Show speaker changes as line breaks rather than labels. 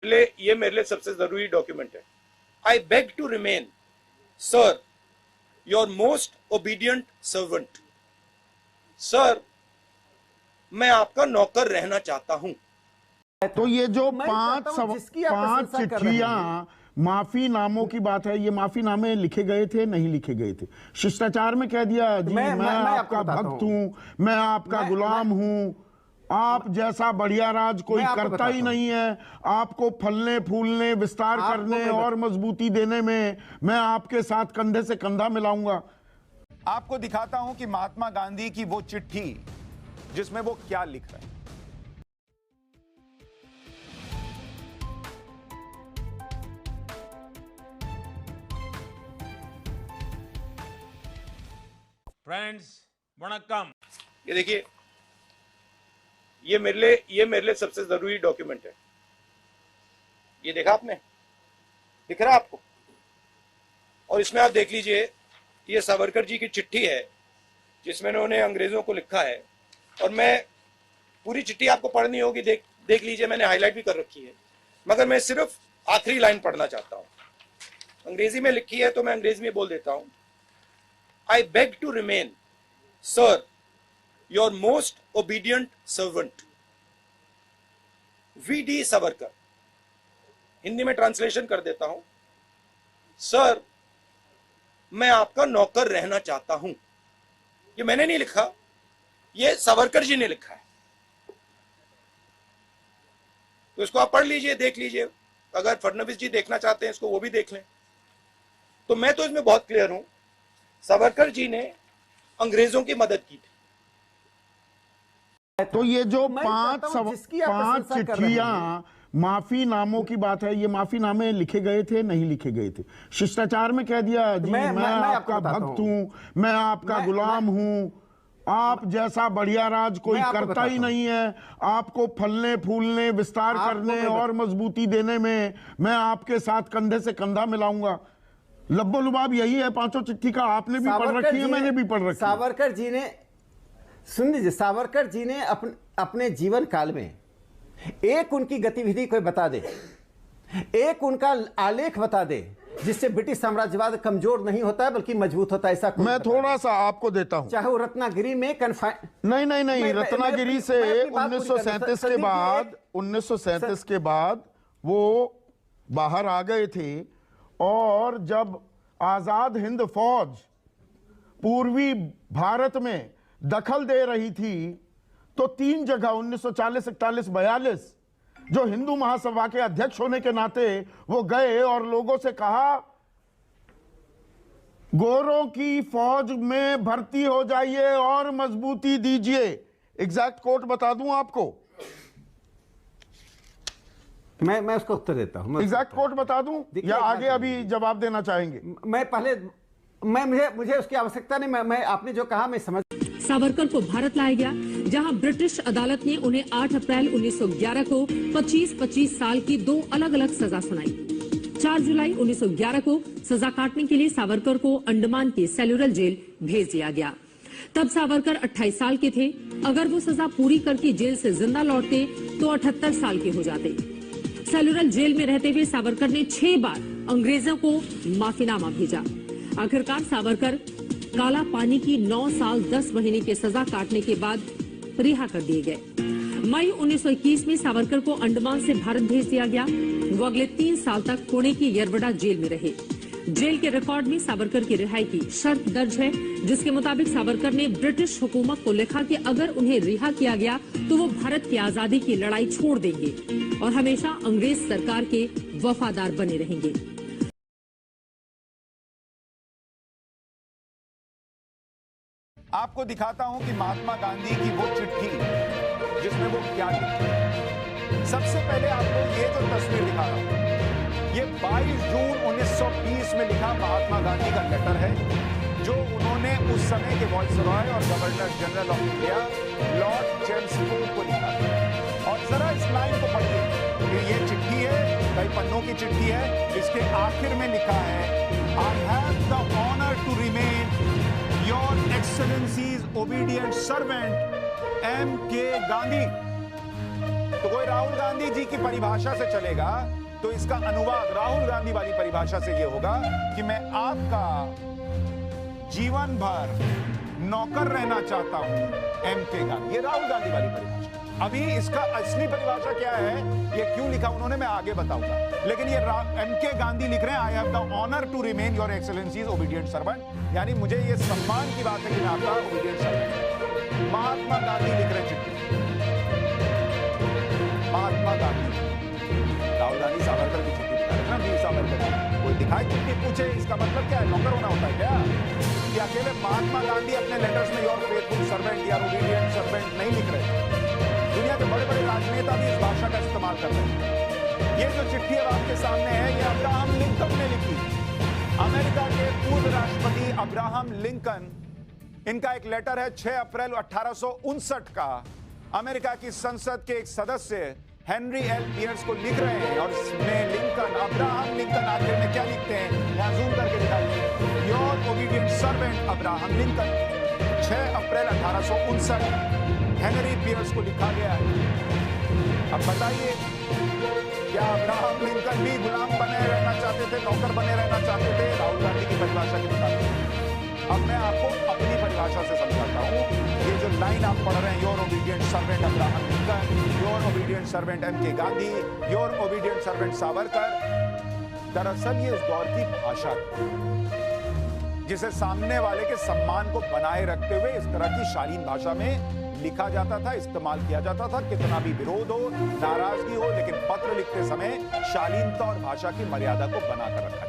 ये मेरे लिए सबसे जरूरी डॉक्यूमेंट है। I beg to remain sir your most obedient servant. Sir, मैं आपका नौकर रहना चाहता हूं।
तो ये जो पांच चिट्ठियां माफीनामों की बात है, ये माफीनामे लिखे गए थे नहीं लिखे गए थे? शिष्टाचार में कह दिया जी मैं आपका भक्त हूं, मैं आपका गुलाम हूं, आप जैसा बढ़िया राज कोई करता ही नहीं है, आपको फलने फूलने विस्तार करने और मजबूती देने में मैं आपके साथ कंधे से कंधा मिलाऊंगा।
आपको दिखाता हूं कि महात्मा गांधी की वो चिट्ठी जिसमें वो क्या लिख रहे हैं।
फ्रेंड्स वणक्कम।
ये देखिए, ये मेरे लिए सबसे जरूरी डॉक्यूमेंट है। ये देखा आपने? दिख रहा आपको? और इसमें आप देख लीजिए, ये सावरकर जी की चिट्ठी है जिसमें उन्होंने अंग्रेजों को लिखा है। और मैं पूरी चिट्ठी आपको पढ़नी होगी, देख लीजिए, मैंने हाईलाइट भी कर रखी है, मगर मैं सिर्फ आखिरी लाइन पढ़ना चाहता हूं। अंग्रेजी में लिखी है तो मैं अंग्रेजी में बोल देता हूं। I beg to remain, sir, your most obedient servant. V.D. Savarkar. Hindi में ट्रांसलेशन कर देता हूं। सर, मैं आपका नौकर रहना चाहता हूं। ये मैंने नहीं लिखा, ये सावरकर जी ने लिखा है। तो इसको आप पढ़ लीजिए, देख लीजिए। अगर फडणवीस जी देखना चाहते हैं इसको, वो भी देख लें। तो मैं तो इसमें बहुत क्लियर हूं, सावरकर जी ने अंग्रेजों की मदद की थी।
तो ये जो पांच चिट्ठियां माफीनामों की बात है, ये माफीनामे लिखे गए थे नहीं लिखे गए थे? शिष्टाचार में कह दिया जी मैं आपका भक्त हूं, मैं आपका गुलाम हूं, आप जैसा बढ़िया राज कोई करता ही नहीं है, आपको फलने फूलने विस्तार करने और मजबूती देने में मैं आपके साथ कंधे से कंधा मिलाऊंगा। लब्बो लुबाब यही है पांचों चिट्ठी का। आपने भी पढ़ रखी है, मैंने भी पढ़ रखी है।
सावरकर जी ने, सुन लीजिए, सावरकर जी ने अपने जीवन काल में एक उनकी गतिविधि कोई बता दे, एक उनका आलेख बता दे जिससे ब्रिटिश साम्राज्यवाद कमजोर नहीं होता है बल्कि मजबूत होता है। ऐसा
मैं थोड़ा सा आपको देता हूं।
चाहे वो रत्नागिरी में
नहीं, रत्नागिरी से 1937 के बाद वो बाहर आ गए थे। और जब आजाद हिंद फौज पूर्वी भारत में दखल दे रही थी तो 3 जगह 1940, 41, 42 जो हिंदू महासभा के अध्यक्ष होने के नाते वो गए और लोगों से कहा गोरों की फौज में भर्ती हो जाइए और मजबूती दीजिए। एग्जैक्ट कोट बता दूं आपको?
मैं उसको उत्तर देता हूं।
एग्जैक्ट कोट बता दूं या आगे अभी जवाब देना चाहेंगे?
मुझे उसकी आवश्यकता नहीं। मैं आपने जो कहा मैं समझ।
सावरकर को भारत लाया गया, जहां ब्रिटिश अदालत ने उन्हें 8 अप्रैल 1911 को 25-25 साल की 2 अलग अलग सजा सुनाई। 4 जुलाई 1911 को सजा काटने के लिए सावरकर को अंडमान की सेलुलर जेल भेज दिया गया। तब सावरकर 28 साल के थे। अगर वो सजा पूरी करके जेल से जिंदा लौटते तो 78 साल के हो जाते। सेलुलर जेल में रहते हुए सावरकर ने 6 बार अंग्रेजों को माफीनामा भेजा। आखिरकार सावरकर काला पानी की 9 साल 10 महीने की सजा काटने के बाद रिहा कर दिए गए। मई 1921 में सावरकर को अंडमान से भारत भेज दिया गया। वो अगले 3 साल तक पुणे की यरवड़ा जेल में रहे। जेल के रिकॉर्ड में सावरकर की रिहाई की शर्त दर्ज है, जिसके मुताबिक सावरकर ने ब्रिटिश हुकूमत को लिखा कि अगर उन्हें रिहा किया गया तो वो भारत की आजादी की लड़ाई छोड़ देंगे और हमेशा अंग्रेज सरकार के वफादार बने रहेंगे।
आपको दिखाता हूं कि महात्मा गांधी की वो चिट्ठी जिसमें वो क्या लिखते हैं। सबसे पहले आपको ये जो तस्वीर दिखा रहा हूं, ये 22 जून 1920 में लिखा महात्मा गांधी का लेटर है, जो उन्होंने उस समय के वायसरॉय और governor general of India Lord Chelmsford को लिखा था। और जरा इस लाइन को पढ़िए, ये चिट्ठी है, कई पन्नों की चिट्ठी है। इसके आखिर में लिखा है, I have the honour to remain your excellency's obedient servant M.K. Gandhi. तो कोई राहुल गांधी जी की परिभाषा से चलेगा तो इसका अनुवाद राहुल गांधी वाली परिभाषा से यह होगा कि मैं आपका जीवन भर नौकर रहना चाहता हूं, एमके गांधी। ये राहुल गांधी वाली परिभाषा। अभी इसका असली परिभाषा क्या है, ये क्यों लिखा उन्होंने, मैं आगे बताऊंगा। लेकिन ये एमके गांधी लिख रहे हैं, I have the honour to remain your excellency's obedient servant, यानी मुझे ये सम्मान की बात है कि मैं आपका ओबीडिएंट सर्वेंट। महात्मा गांधी लिख रहे चिट्ठी, महात्मा गांधी, राहुल गांधी सावरकर की चिट्ठी दिखा रहे ना, वीर सावरकर। कोई दिखाए चिट्ठी, पूछे इसका मतलब क्या है, नौकर होना होता है क्या? कि अकेले महात्मा गांधी अपने लेटर्स में योर फेथफुल सर्वेंट या ओबीडिएंट सर्वेंट नहीं लिख रहे। दुनिया के बड़े बड़े राजनेता भी इस भाषा का इस्तेमाल कर रहे हैं। ये जो चिट्ठी अब आपके सामने है, ये अब्राहम लिंकन ने लिखी। अमेरिका के पूर्व राष्ट्रपति अब्राहम लिंकन, इनका एक लेटर है 6 अप्रैल 1859 का, अमेरिका की संसद के एक सदस्य हेनरी एल पियर्स को लिख रहे हैं। और इसमें लिंकन, अब्राहम लिंकन आखिर में क्या लिखते हैं, यहां जूम करके दिखाइए, your obedient servant Abraham Lincoln. 6 अप्रैल 1859 हेनरी पियर्स को लिखा गया है। अब बताइए, क्या अब्राहम लिंकन भी गुलाम बने रहना चाहते थे, नौकर बने रहना चाहते थे राहुल गांधी की परिभाषा के मुताबिक? अब मैं आपको अपनी परिभाषा से समझाता हूं। ये जो लाइन आप पढ़ रहे हैं, your obedient servant Abraham Lincoln, your obedient servant MK Gandhi, your obedient servant Savarkar, दरअसल ये उस दौर की भाषा थी जिसे सामने वाले के सम्मान को बनाए रखते हुए इस तरह की शालीन भाषा में लिखा जाता था, इस्तेमाल किया जाता था। कितना भी विरोध हो, नाराजगी हो, लेकिन पत्र लिखते समय शालीनता और भाषा की मर्यादा को बनाकर रखा